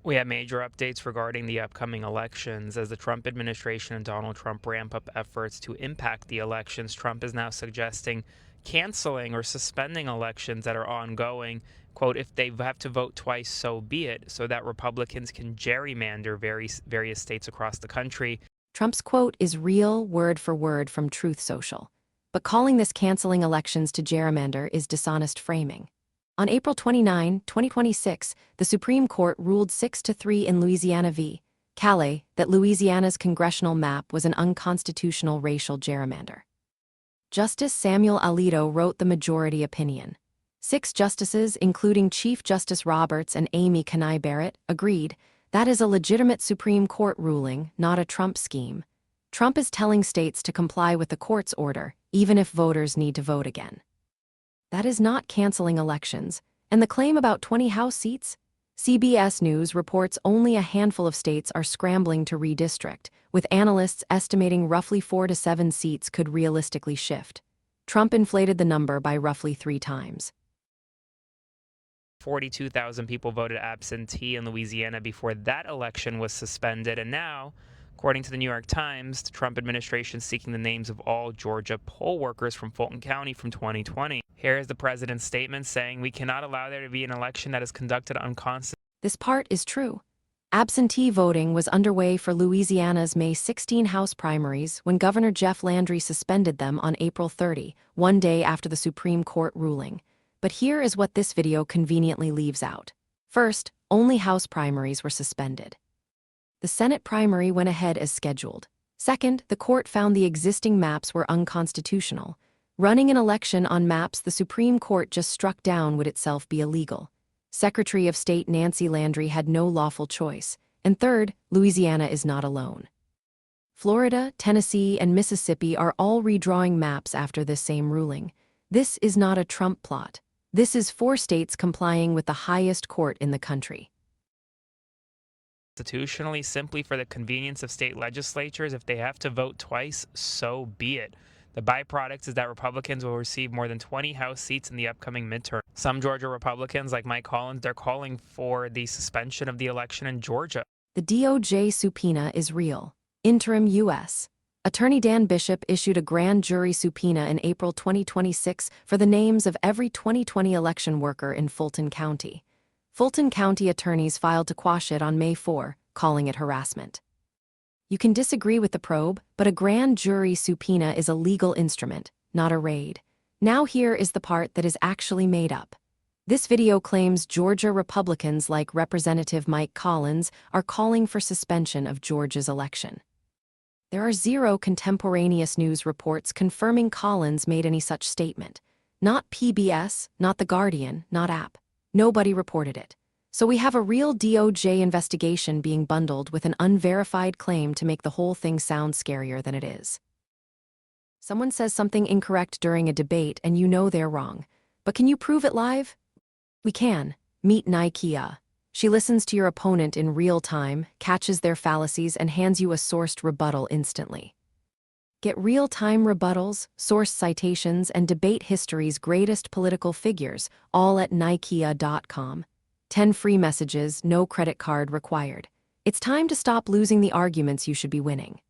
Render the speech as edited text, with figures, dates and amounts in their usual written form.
We have major updates regarding the upcoming elections. As the Trump administration and Donald Trump ramp up efforts to impact the elections, Trump is now suggesting canceling or suspending elections that are ongoing. Quote, if they have to vote twice, so be it, so that Republicans can gerrymander various states across the country. Trump's quote is real, word for word from Truth Social. But calling this canceling elections to gerrymander is dishonest framing. On April 29, 2026, the Supreme Court ruled 6-3 in Louisiana v. Calais that Louisiana's congressional map was an unconstitutional racial gerrymander. Justice Samuel Alito wrote the majority opinion. 6 justices, including Chief Justice Roberts and Amy Coney Barrett, agreed that is a legitimate Supreme Court ruling, not a Trump scheme. Trump is telling states to comply with the court's order, even if voters need to vote again. That is not canceling elections. And the claim about 20 House seats? CBS News reports only a handful of states are scrambling to redistrict, with analysts estimating roughly 4 to 7 seats could realistically shift. Trump inflated the number by roughly 3 times. 42,000 people voted absentee in Louisiana before that election was suspended, and now, according to the New York Times, the Trump administration is seeking the names of all Georgia poll workers from Fulton County from 2020. Here is the president's statement saying, "We cannot allow there to be an election that is conducted unconstitutionally." This part is true. Absentee voting was underway for Louisiana's May 16 House primaries when Governor Jeff Landry suspended them on April 30, one day after the Supreme Court ruling. But here is what this video conveniently leaves out. First, only House primaries were suspended. The Senate primary went ahead as scheduled. Second, the court found the existing maps were unconstitutional. Running an election on maps the Supreme Court just struck down would itself be illegal. Secretary of State Nancy Landry had no lawful choice. And third, Louisiana is not alone. Florida, Tennessee, and Mississippi are all redrawing maps after this same ruling. This is not a Trump plot. This is 4 states complying with the highest court in the country. Constitutionally, simply for the convenience of state legislatures, if they have to vote twice, so be it. The byproduct is that Republicans will receive more than 20 House seats in the upcoming midterm. Some Georgia Republicans, like Mike Collins, they're calling for the suspension of the election in Georgia. The DOJ subpoena is real. Interim U.S. Attorney Dan Bishop issued a grand jury subpoena in April 2026 for the names of every 2020 election worker in Fulton County. Fulton County attorneys filed to quash it on May 4, calling it harassment. You can disagree with the probe, but a grand jury subpoena is a legal instrument, not a raid. Now here is the part that is actually made up. This video claims Georgia Republicans like Representative Mike Collins are calling for suspension of Georgia's election. There are 0 contemporaneous news reports confirming Collins made any such statement. Not PBS, not The Guardian, not App. Nobody reported it. So we have a real DOJ investigation being bundled with an unverified claim to make the whole thing sound scarier than it is. Someone says something incorrect during a debate and you know they're wrong. But can you prove it live? We can. Meet Nikea. She listens to your opponent in real time, catches their fallacies, and hands you a sourced rebuttal instantly. Get real-time rebuttals, source citations, and debate history's greatest political figures, all at Nikea.com. 10 free messages, no credit card required. It's time to stop losing the arguments you should be winning.